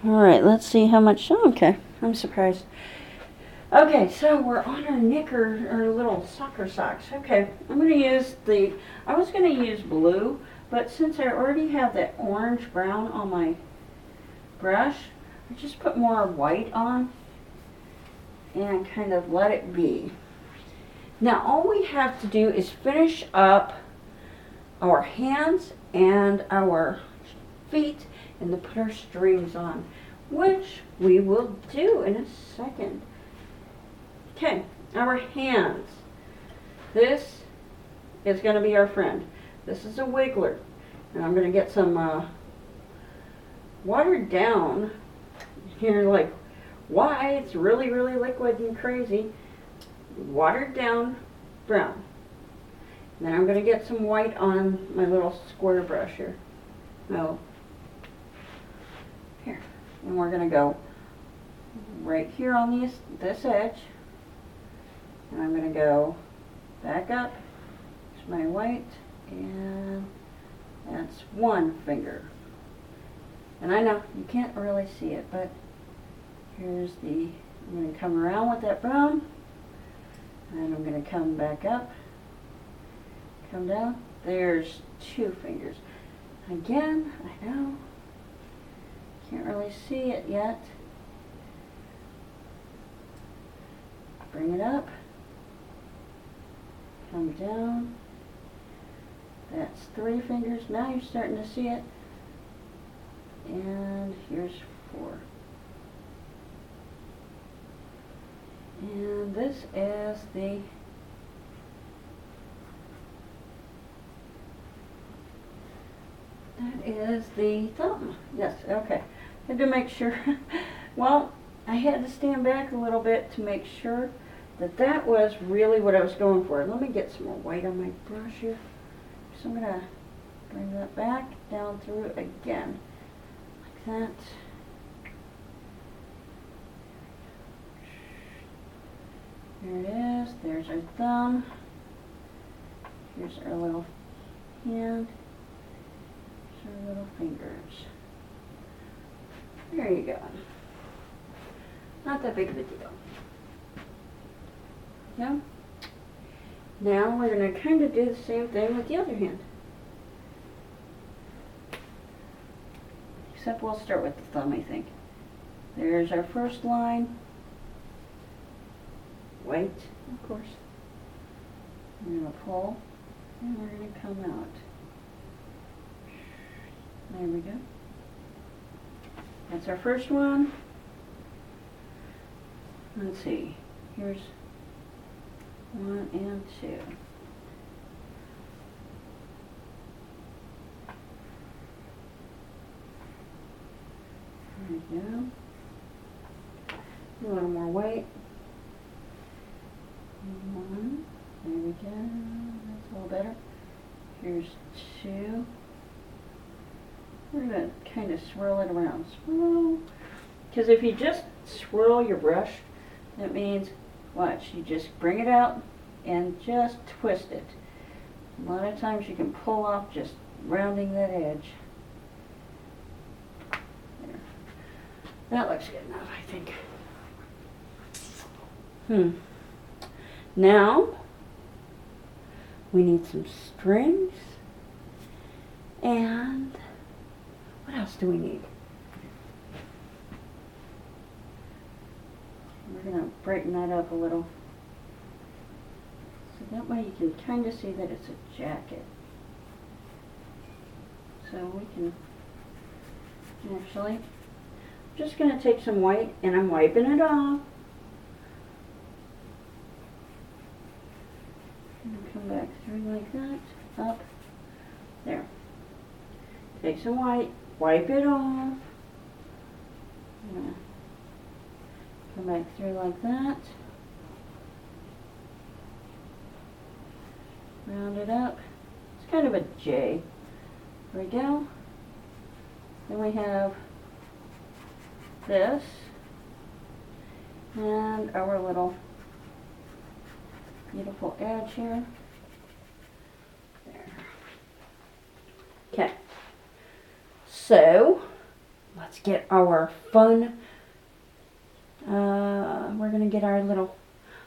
Alright, let's see how much. Oh, okay, I'm surprised. Okay, so we're on our knicker, or little soccer socks. Okay, I'm going to use I was going to use blue, but since I already have that orange brown on my brush, I just put more white on and kind of let it be. Now all we have to do is finish up our hands and our feet and to put our strings on, which we will do in a second. Okay, our hands. This is going to be our friend. This is a wiggler. And I'm going to get some watered down. You're like, why? It's really, really liquid and crazy. Watered down brown. And then I'm going to get some white on my little square brush here. No. Here. And we're going to go right here on this edge. And I'm going to go back up to my white, and that's one finger. And I know you can't really see it, but I'm going to come around with that brown, and I'm going to come back up, come down. There's two fingers. Again, I know, can't really see it yet. Bring it up. Come down. That's three fingers. Now you're starting to see it. And here's four. And this is the thumb. Yes, okay. Had to make sure. Well, I had to stand back a little bit to make sure that was really what I was going for. Let me get some more white on my brush here. So I'm going to bring that back down through again, like that. There it is. There's our thumb. Here's our little hand. Here's our little fingers. There you go. Not that big of a deal. Yeah. Now we're going to kind of do the same thing with the other hand. Except we'll start with the thumb, I think. There's our first line. White, of course. We're going to pull, and we're going to come out. There we go. That's our first one. Let's see. Here's 1 and 2. There we go. A little more white. 1. There we go. That's a little better. Here's 2. We're going to kind of swirl it around. Swirl. Because if you just swirl your brush, that means, watch, you just bring it out and just twist it. A lot of times you can pull off just rounding that edge. There. That looks good enough, I think. Now, we need some strings. And what else do we need? We're going to brighten that up a little. So that way you can kind of see that it's a jacket. So we can actually, I'm just going to take some white and I'm wiping it off. And come back through like that, up, there. Take some white, wipe it off. Come back through like that. Round it up. It's kind of a J. There we go. Then we have this and our little beautiful edge here. There. Okay. So, let's let's get our fun, we're going to get our little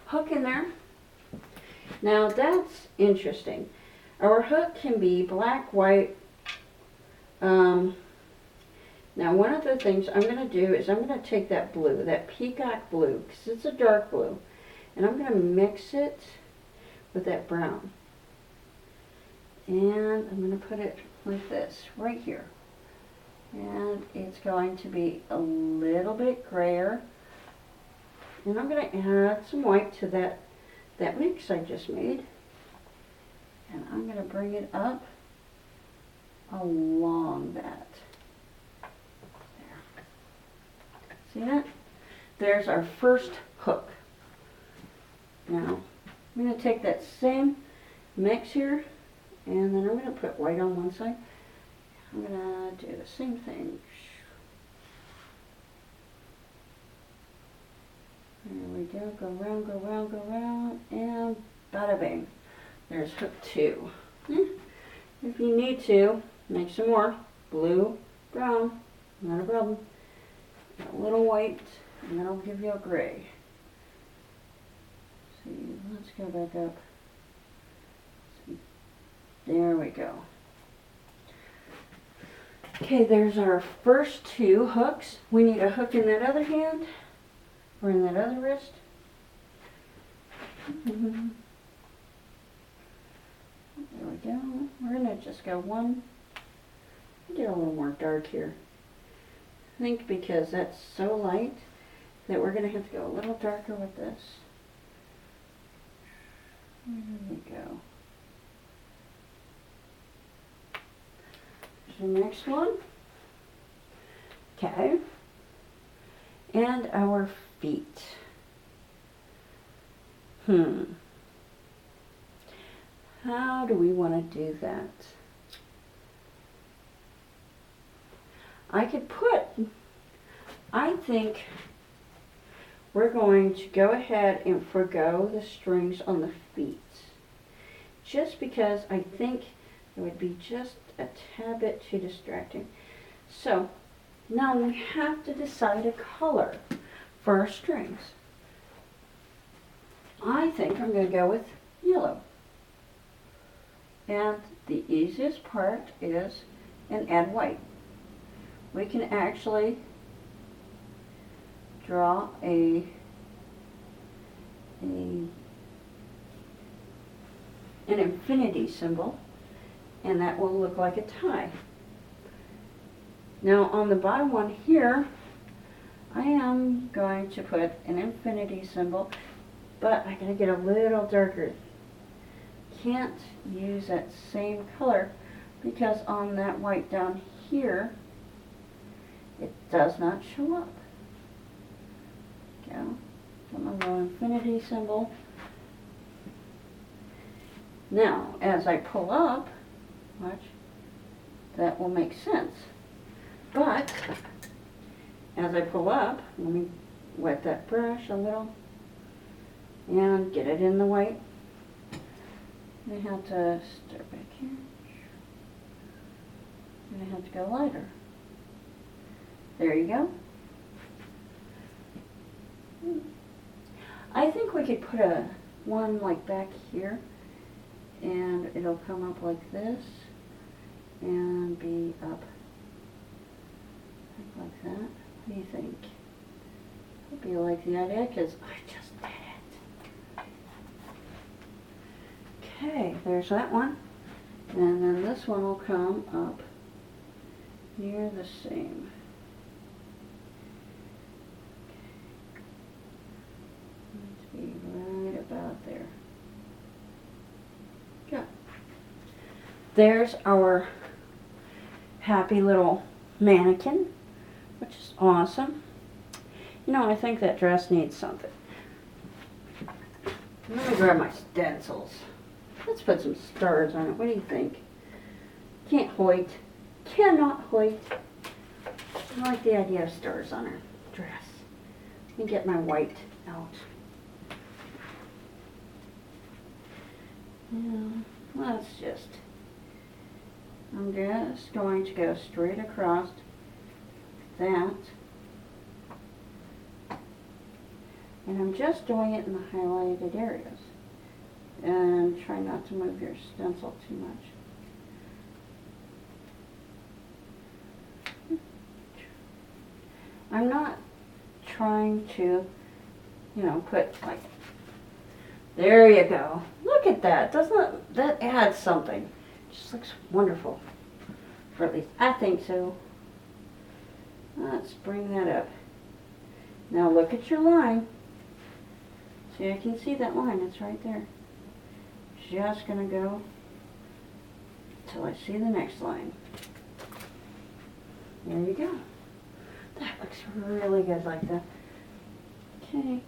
hook in there. Now that's interesting. Our hook can be black, white. Now one of the things I'm going to do is I'm going to take that blue, that peacock blue, because it's a dark blue, and I'm going to mix it with that brown. And I'm going to put it like this, right here. And it's going to be a little bit grayer. And I'm going to add some white to that mix I just made. And I'm going to bring it up along that. There. See that? There's our first hook. Now, I'm going to take that same mix here, and then I'm going to put white on one side. I'm going to do the same thing. There we go. Go round, go round, go round, and bada bang. There's hook 2. If you need to, make some more. Blue, brown, not a problem. A little white, and that'll give you a gray. See, let's go back up. See. There we go. Okay, there's our first 2 hooks. We need a hook in that other hand, or in that other wrist. There we go. We're going to just go one. Get a little more dark here. I think because that's so light that we're going to have to go a little darker with this. There we go. The next one. Okay. And our feet. How do we want to do that? I think we're going to go ahead and forgo the strings on the feet. Just because I think it would be just a tad bit too distracting. So now we have to decide a color for our strings. I think I'm going to go with yellow. And the easiest part is and add white. We can actually draw an infinity symbol, and that will look like a tie. Now on the bottom one here, I am going to put an infinity symbol, but I'm going to get a little darker. Can't use that same color because on that white down here, it does not show up. Go. Put my little infinity symbol. Now, as I pull up, watch, that will make sense. But, as I pull up, let me wet that brush a little and get it in the white. I have to start back here. And I have to go lighter. There you go. I think we could put one like back here, and it'll come up like this and be up like that. What do you think? Hope you like the idea because I just did it. Okay, there's that one. And then this one will come up near the same. Be right about there. Good. There's our happy little mannequin, which is awesome. You know, I think that dress needs something. Let me grab my stencils. Let's put some stars on it. What do you think? Can't hoit. Cannot hoit. I like the idea of stars on her dress. Let me get my white out. Let's I'm just going to go straight across that. And I'm just doing it in the highlighted areas. And try not to move your stencil too much. I'm not trying to, you know, put like, there you go. Look at that. Doesn't that add something? It just looks wonderful. For at least I think so. Let's bring that up. Now look at your line. See, I can see that line. It's right there. Just gonna go till I see the next line. There you go. That looks really good like that. Okay.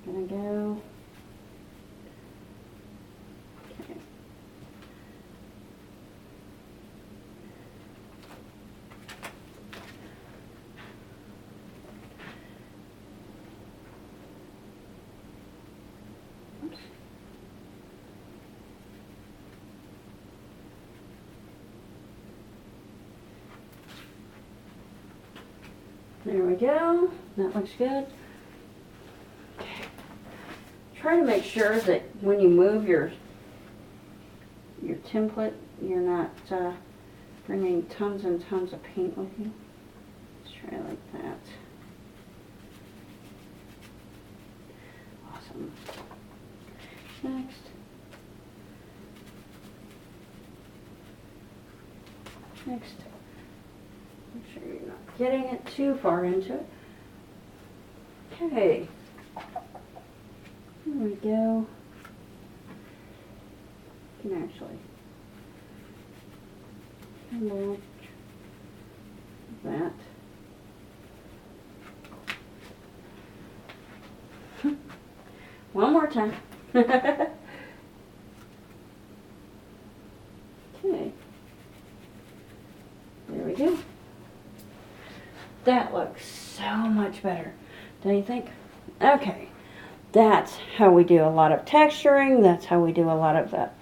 Gonna go. Okay. Oops. There we go. That looks good. Okay. Try to make sure that when you move your template, you're not bringing tons and tons of paint with you. Let's try it like that. Awesome. Next. Next. Make sure you're not getting it too far into it. Okay. There we go. You can actually handle that. One more time. Okay. There we go. That looks so much better, don't you think? Okay. That's how we do a lot of texturing. That's how we do a lot of that.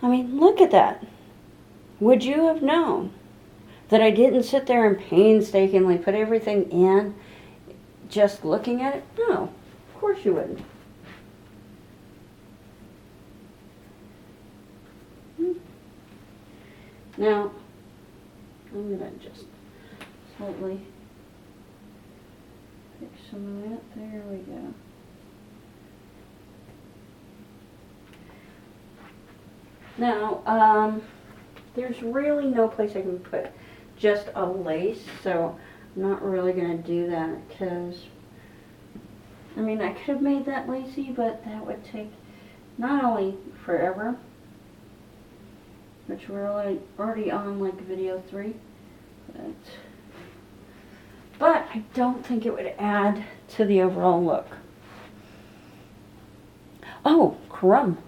I mean, look at that. Would you have known that I didn't sit there and painstakingly put everything in just looking at it? No, of course you wouldn't. Now, I'm going to just slightly pick some of that. There we go. Now, there's really no place I can put just a lace, so I'm not really going to do that because, I mean, I could have made that lacy, but that would take not only forever, which we're already on like video 3, but I don't think it would add to the overall look. Oh, crumb.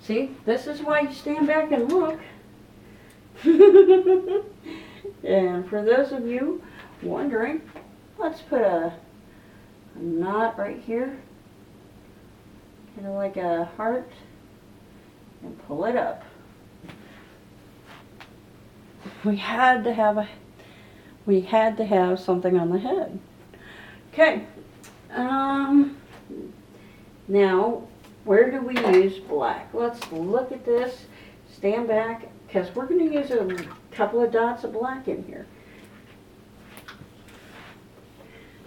See, this is why you stand back and look. And for those of you wondering, let's put a knot right here, kind of like a heart, and pull it up. We had to have something on the head. Okay. Now, where do we use black? Let's look at this. Stand back, because we're going to use a couple of dots of black in here.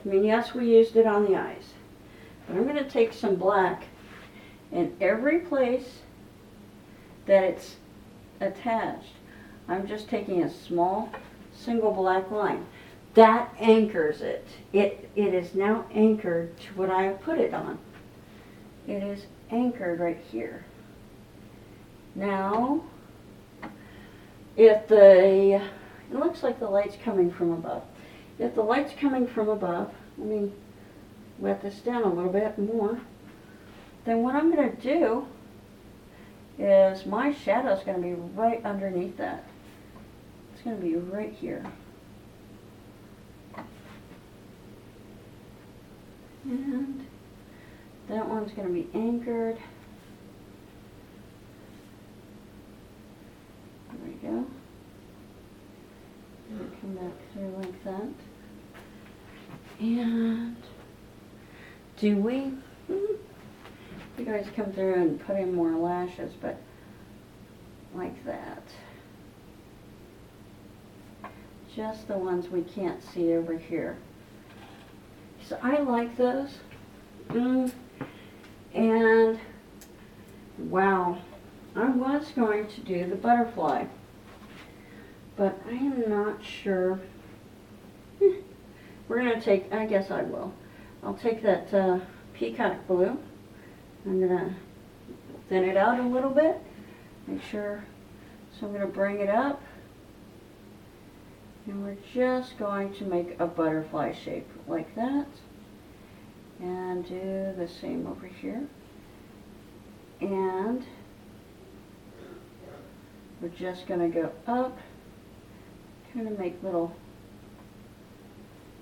I mean, yes, we used it on the eyes, but I'm going to take some black in every place that it's attached. I'm just taking a small single black line. That anchors it. It is now anchored to what I have put it on. It is anchored right here. Now, it looks like the light's coming from above. If the light's coming from above, let me wet this down a little bit more. Then what I'm going to do is my shadow is going to be right underneath that. It's going to be right here. And that one's going to be anchored that through like that. And do we? You guys come through and put in more lashes, but like that. Just the ones we can't see over here. So I like those. And wow, I was going to do the butterfly, but I am not sure. We're going to take, I guess I will. I'll take that peacock blue. I'm going to thin it out a little bit. Make sure. So I'm going to bring it up. And we're just going to make a butterfly shape like that. And do the same over here. And we're just going to go up. Kind of make little,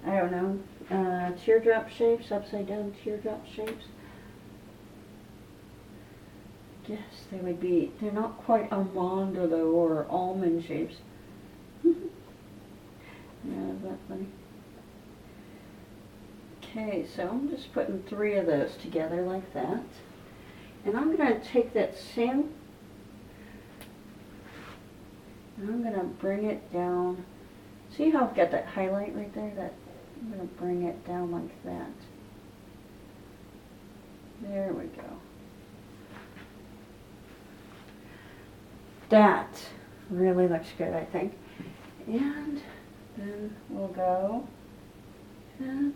I don't know, teardrop shapes, upside down teardrop shapes. Yes, they would be, they're not quite almond though, or almond shapes. Yeah, that's funny. Okay, so I'm just putting 3 of those together like that. And I'm going to take that same, and I'm going to bring it down. See how I've got that highlight right there? That I'm going to bring it down like that. There we go. That really looks good, I think. And then we'll go that,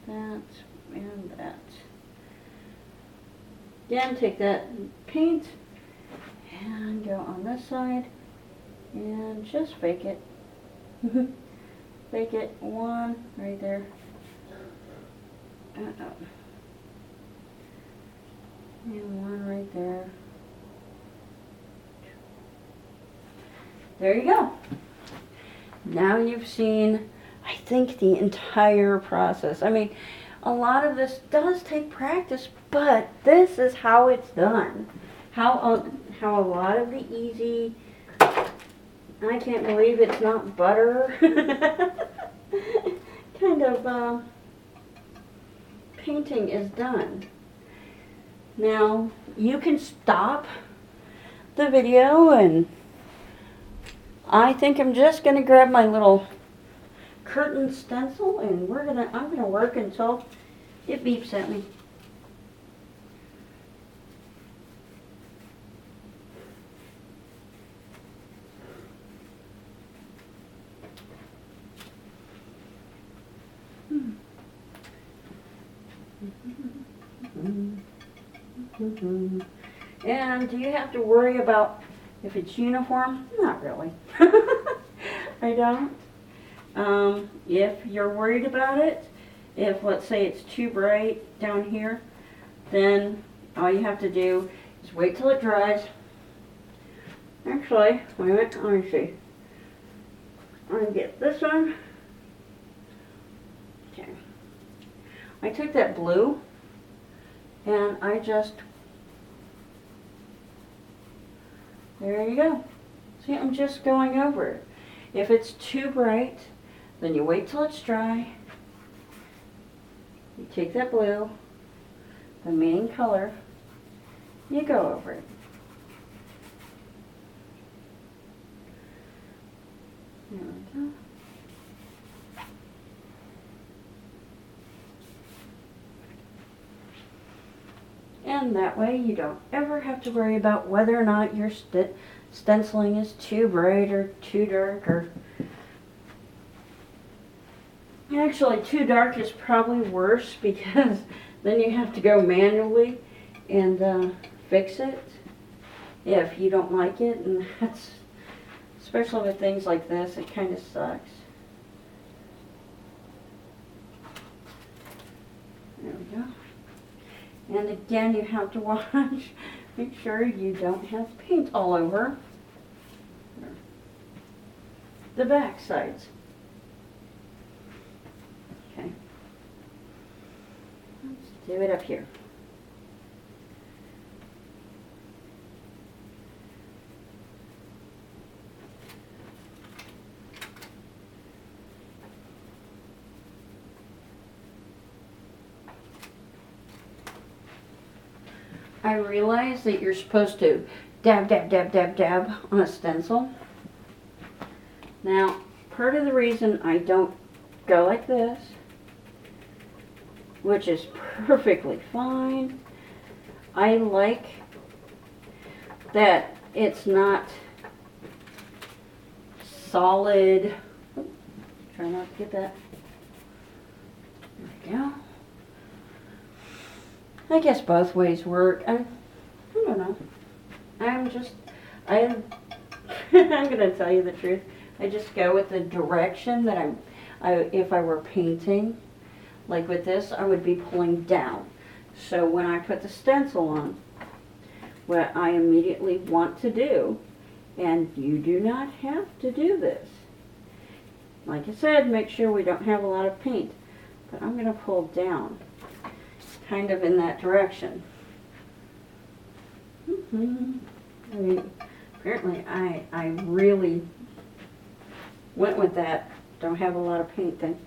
that, and that. Again, take that paint and go on this side and just fake it. Fake it, 1 right there. And 1 right there. There you go. Now you've seen, I think, the entire process. I mean, a lot of this does take practice, but this is how it's done. How a lot of the easy, I can't believe it's not butter, kind of painting is done. Now, you can stop the video, and I think I'm just going to grab my little curtain stencil, and I'm gonna work until it beeps at me. And do you have to worry about if it's uniform? Not really. I don't. If you're worried about it, if let's say it's too bright down here, then all you have to do is wait till it dries. Actually, wait a minute, let me see. I'm gonna get this one. Okay. I took that blue and I just, there you go. See, I'm just going over it. If it's too bright, then you wait till it's dry. You take that blue, the main color, you go over it. There we go. And that way you don't ever have to worry about whether or not your stenciling is too bright or too dark, or actually too dark is probably worse, because then you have to go manually and fix it if you don't like it, and that's, especially with things like this, it kind of sucks. There we go. And again, you have to watch, make sure you don't have paint all over the back sides. Okay. Let's do it up here. I realize that you're supposed to dab, dab, dab, dab, dab on a stencil. Now, part of the reason I don't go like this, which is perfectly fine, I like that it's not solid. Try not to get that. There we go. I guess both ways work. I don't know. I'm I'm going to tell you the truth. I just go with the direction that if I were painting, like with this, I would be pulling down. So when I put the stencil on, what I immediately want to do, and you do not have to do this. Like I said, make sure we don't have a lot of paint. But I'm going to pull down, kind of in that direction. I mean, apparently I really went with that. Don't have a lot of paint then.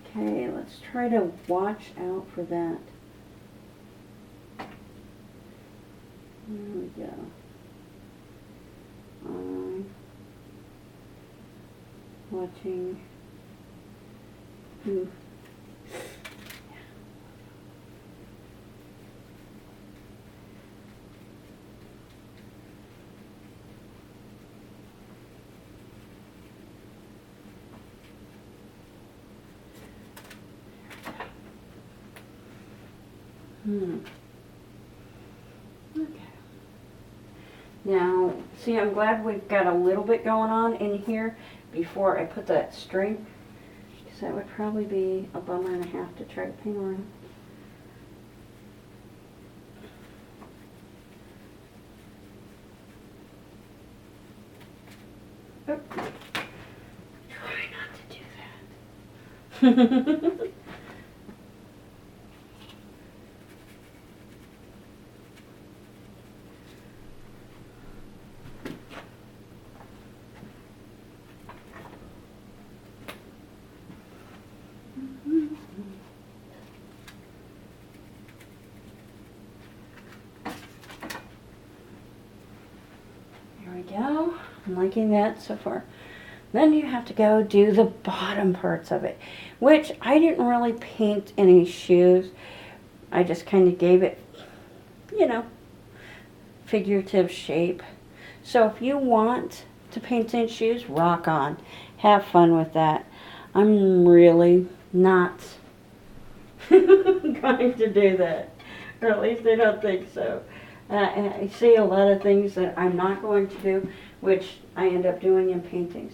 Okay, let's try to watch out for that. There we go. Watching. Okay. Now, see, I'm glad we've got a little bit going on in here before I put that string, because that would probably be a bummer and a half to try to paint around. Oh. Try not to do that. Go. I'm liking that so far. Then you have to go do the bottom parts of it, which I didn't really paint any shoes. I just kind of gave it, you know, figurative shape. So if you want to paint in shoes, rock on. Have fun with that. I'm really not going to do that. Or at least I don't think so. And I see a lot of things that I'm not going to do, which I end up doing in paintings.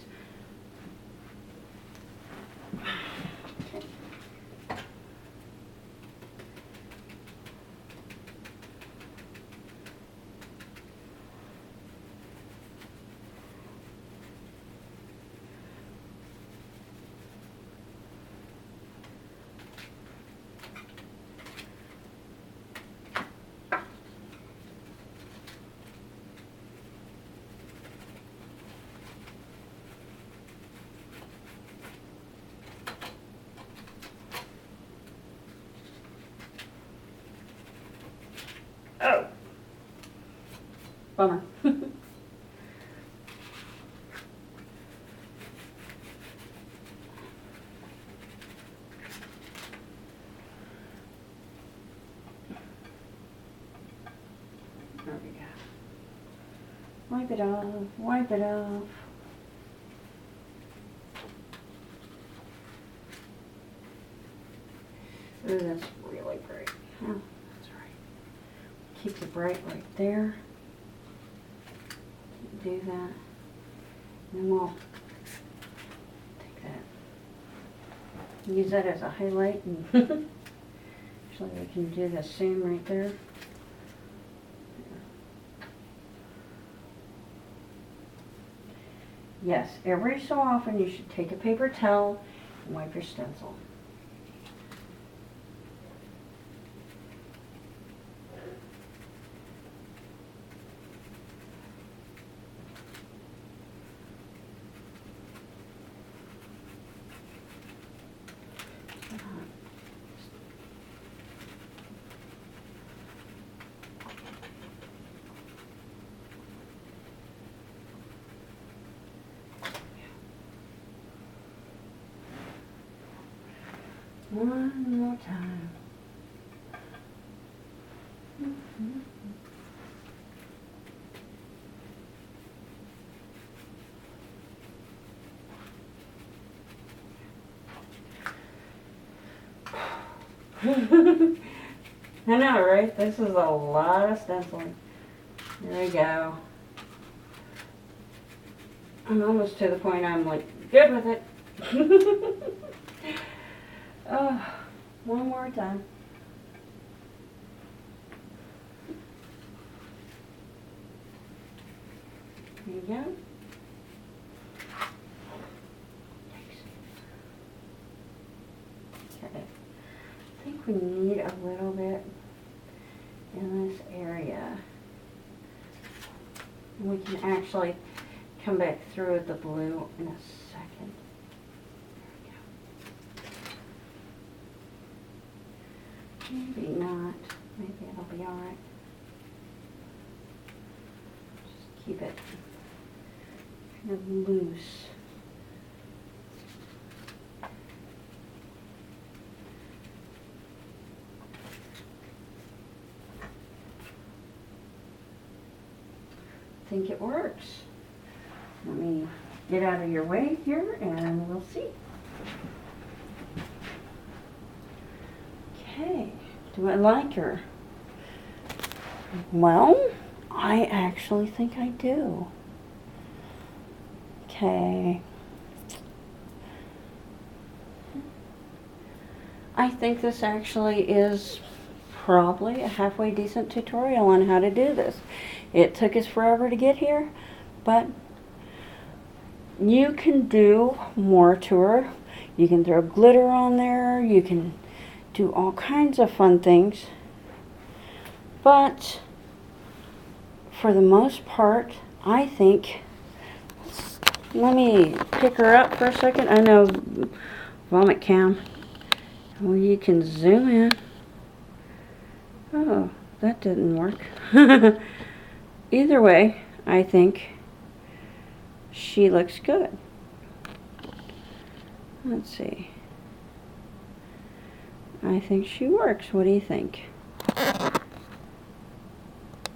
Oh, bummer. There we go. Wipe it off, wipe it off. Oh, that's really bright. Oh, that's right. Keep the bright right there. Do that. And then we'll take that. Use that as a highlight. And actually, we can do the same right there. Yes, every so often you should take a paper towel and wipe your stencil. One more time. I know, right? This is a lot of stenciling. There we go. I'm almost to the point I'm like, good with it. Oh, one more time. There you go. Okay. I think we need a little bit in this area. We can actually come back through with the blue in a second. There we go. Maybe not. Maybe it'll be alright. Just keep it kind of loose. I think it works. Let me get out of your way here and we'll see. Okay, do I like her? Well, I actually think I do. Okay. I think this actually is probably a halfway decent tutorial on how to do this. It took us forever to get here, but you can do more to her. You can throw glitter on there. You can do all kinds of fun things. But for the most part, I think, let me pick her up for a second. I know, vomit cam. Well, you can zoom in. Oh, that didn't work. Either way, I think she looks good. Let's see. I think she works. What do you think?